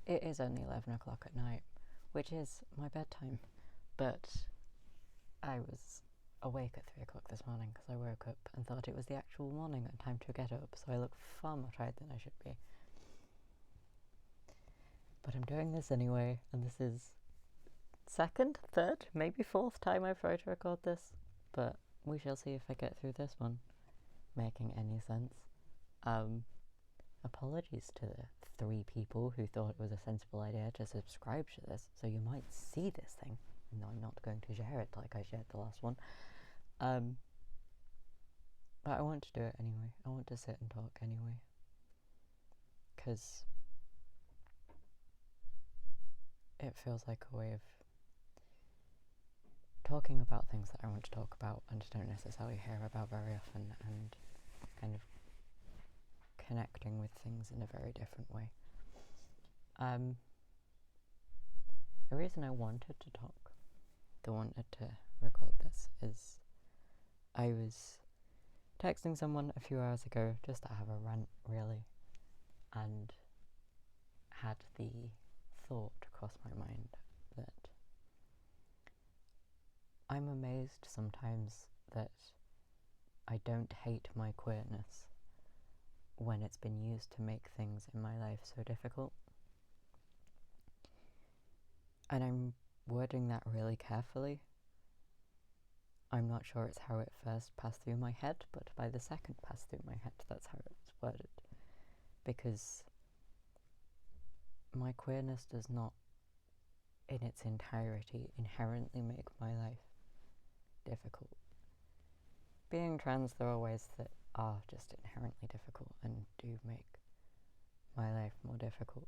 it is only 11 o'clock at night, which is my bedtime, but I was awake at 3 o'clock this morning because I woke up and thought it was the actual morning and time to get up, so I look far more tired than I should be. But I'm doing this anyway, and this is second, third, maybe fourth time I've tried to record this, but we shall see if I get through this one making any sense. Apologies to the 3 people who thought it was a sensible idea to subscribe to this, so you might see this thing. No, I'm not going to share it like I shared the last one. But I want to do it anyway. I want to sit and talk anyway. Because it feels like a way of talking about things that I want to talk about and don't necessarily hear about very often, and kind of connecting with things in a very different way. The reason I wanted to record this is I was texting someone a few hours ago just to have a rant, really, and had the thought cross my mind that I'm amazed sometimes that I don't hate my queerness when it's been used to make things in my life so difficult. And I'm wording that really carefully. I'm not sure it's how it first passed through my head, but by the second pass through my head, that's how it's worded. Because my queerness does not, in its entirety, inherently make my life difficult. Being trans, there are ways that are just inherently difficult and do make my life more difficult.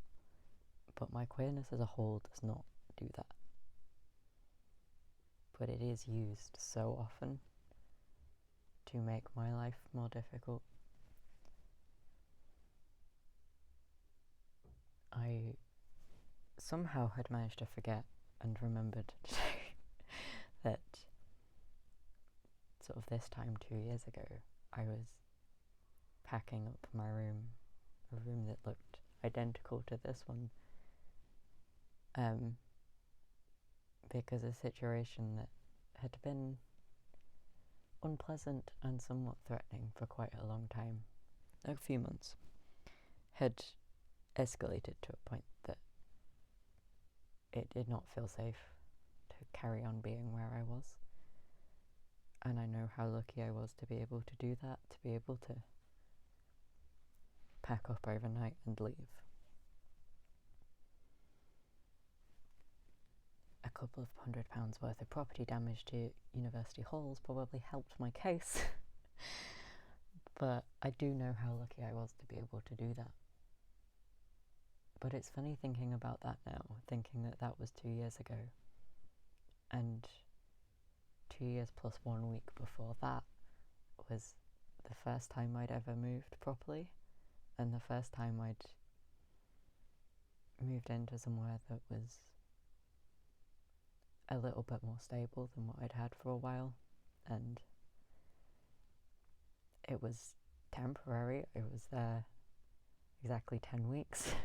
But my queerness as a whole does not do that. But it is used so often to make my life more difficult. I somehow had managed to forget and remembered today that sort of this time 2 years ago, I was packing up my room, a room that looked identical to this one, because a situation that had been unpleasant and somewhat threatening for quite a long time, a few months, had escalated to a point that it did not feel safe to carry on being where I was. And I know how lucky I was to be able to do that, to be able to pack up overnight and leave. A couple of £100 worth of property damage to university halls probably helped my case. But I do know how lucky I was to be able to do that. But it's funny thinking about that now, thinking that that was 2 years ago. And 2 years plus 1 week before that was the first time I'd ever moved properly, and the first time I'd moved into somewhere that was a little bit more stable than what I'd had for a while. And it was temporary. I was there exactly 10 weeks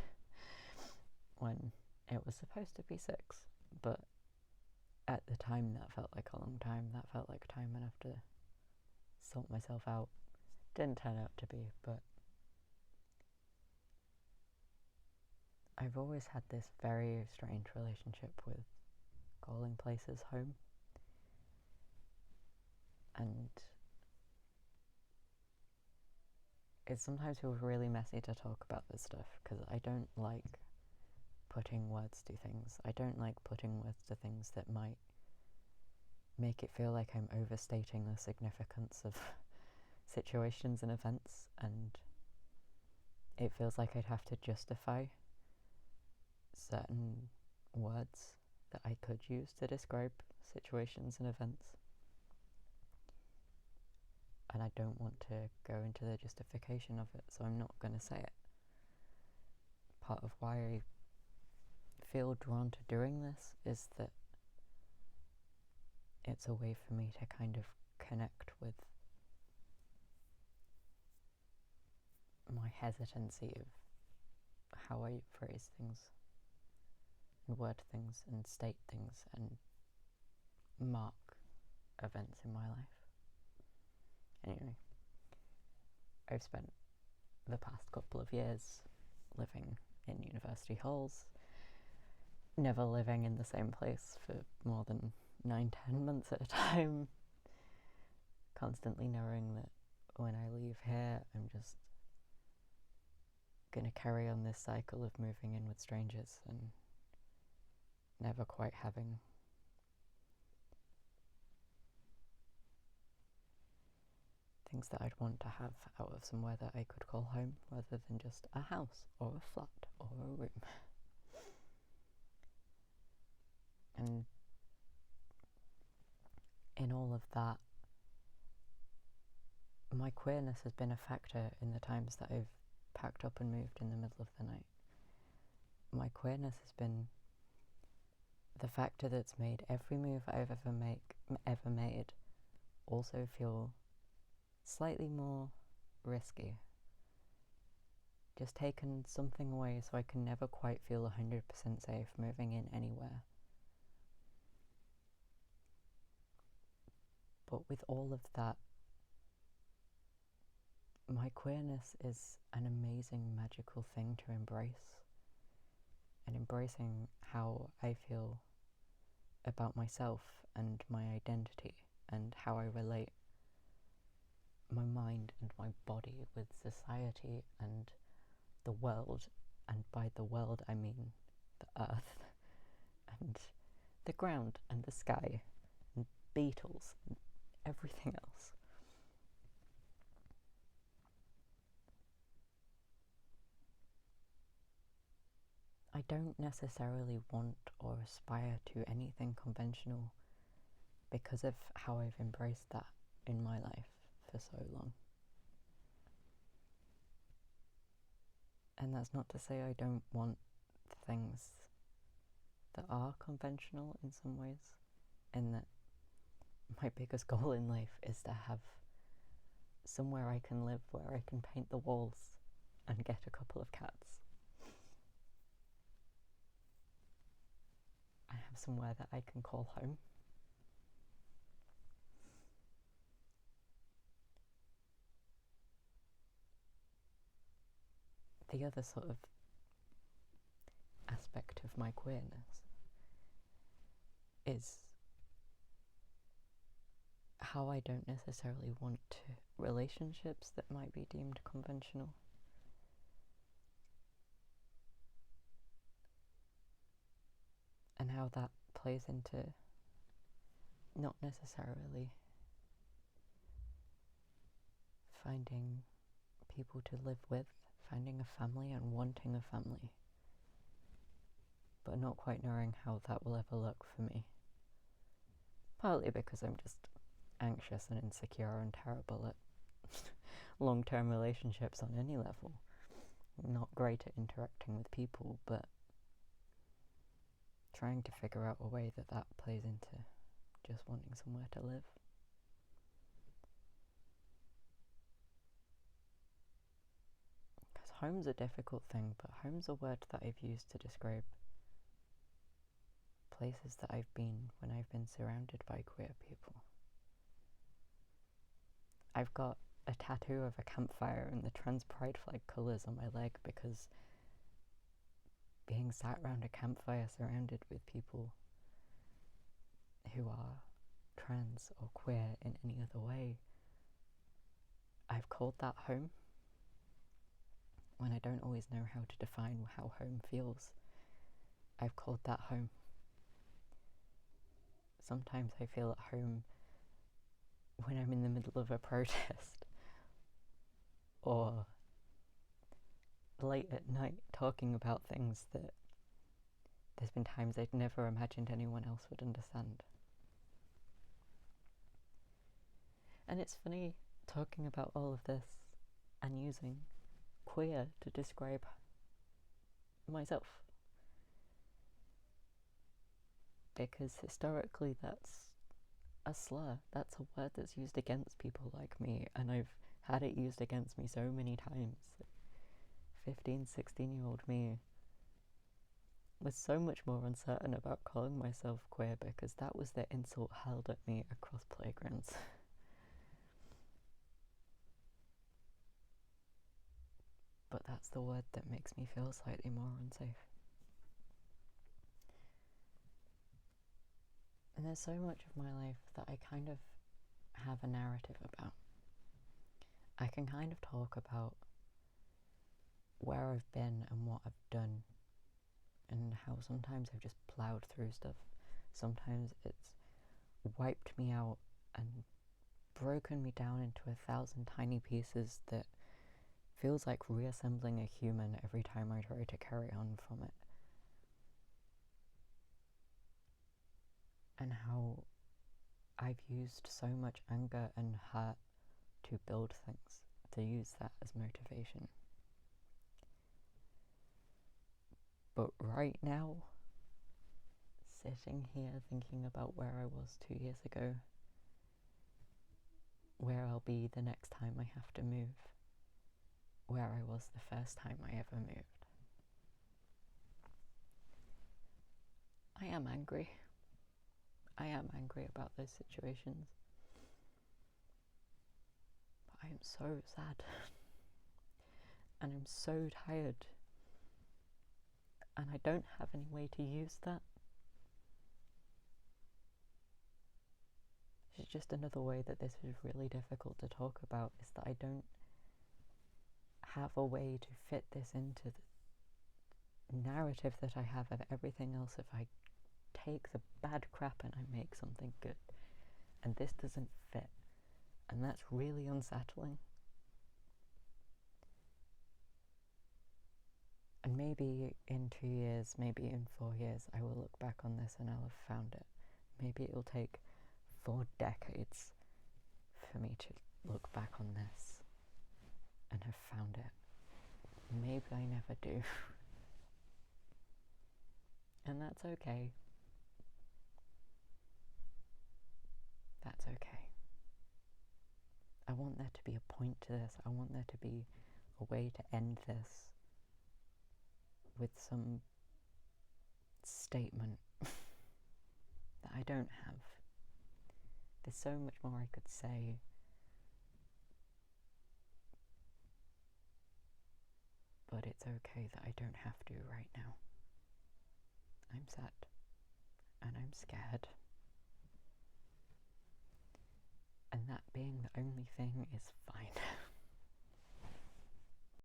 when it was supposed to be 6, but at the time that felt like a long time. That felt like time enough to sort myself out. Didn't turn out to be, but I've always had this very strange relationship with calling places home. And it sometimes feels really messy to talk about this stuff, because I don't like putting words to things. I don't like putting words to things that might make it feel like I'm overstating the significance of situations and events, and it feels like I'd have to justify certain words that I could use to describe situations and events. And I don't want to go into the justification of it, so I'm not going to say it. Part of why I feel drawn to doing this is that it's a way for me to kind of connect with my hesitancy of how I phrase things and word things and state things and mark events in my life. Anyway, I've spent the past couple of years living in university halls, never living in the same place for more than 9-10 months at a time, constantly knowing that when I leave here, I'm just gonna carry on this cycle of moving in with strangers and never quite having things that I'd want to have out of somewhere that I could call home, rather than just a house or a flat or a room. And in all of that, my queerness has been a factor in the times that I've packed up and moved in the middle of the night. My queerness has been the factor that's made every move I've ever made also feel slightly more risky. Just taken something away so I can never quite feel 100% safe moving in anywhere. But with all of that, my queerness is an amazing, magical thing to embrace. And embracing how I feel about myself and my identity and how I relate my mind and my body with society and the world. And by the world I mean the earth and the ground and the sky and beetles and everything else. I don't necessarily want or aspire to anything conventional because of how I've embraced that in my life for so long. And that's not to say I don't want things that are conventional in some ways, in that my biggest goal in life is to have somewhere I can live where I can paint the walls and get a couple of cats. I have somewhere that I can call home. The other sort of aspect of my queerness is how I don't necessarily want relationships that might be deemed conventional. And how that plays into not necessarily finding people to live with, finding a family and wanting a family, but not quite knowing how that will ever look for me. Partly because I'm just anxious and insecure and terrible at long-term relationships on any level. I'm not great at interacting with people, but trying to figure out a way that plays into just wanting somewhere to live. Because home's a difficult thing, but home's a word that I've used to describe places that I've been when I've been surrounded by queer people. I've got a tattoo of a campfire and the trans pride flag colours on my leg because being sat around a campfire surrounded with people who are trans or queer in any other way, I've called that home when I don't always know how to define how home feels. I've called that home. Sometimes I feel at home when I'm in the middle of a protest or late at night talking about things that there's been times I'd never imagined anyone else would understand. And it's funny talking about all of this and using queer to describe myself, because historically that's a slur, that's a word that's used against people like me, and I've had it used against me so many times. 15, 16-year-old me was so much more uncertain about calling myself queer because that was the insult hurled at me across playgrounds. But that's the word that makes me feel slightly more unsafe. And there's so much of my life that I kind of have a narrative about. I can kind of talk about where I've been and what I've done, and how sometimes I've just ploughed through stuff. Sometimes it's wiped me out and broken me down into 1,000 tiny pieces that feels like reassembling a human every time I try to carry on from it. And how I've used so much anger and hurt to build things, to use that as motivation. But right now, sitting here thinking about where I was 2 years ago, where I'll be the next time I have to move, where I was the first time I ever moved, I am angry. I am angry about those situations. But I am so sad. And I'm so tired. And I don't have any way to use that. It's just another way that this is really difficult to talk about, is that I don't have a way to fit this into the narrative that I have of everything else. If I take the bad crap and I make something good, and this doesn't fit, and that's really unsettling. And maybe in 2 years, maybe in 4 years, I will look back on this and I'll have found it. Maybe it'll take 4 decades for me to look back on this and have found it. Maybe I never do. And that's okay. That's okay. I want there to be a point to this. I want there to be a way to end this with some statement that I don't have. There's so much more I could say. But it's okay that I don't have to right now. I'm sad. And I'm scared. And that being the only thing is fine.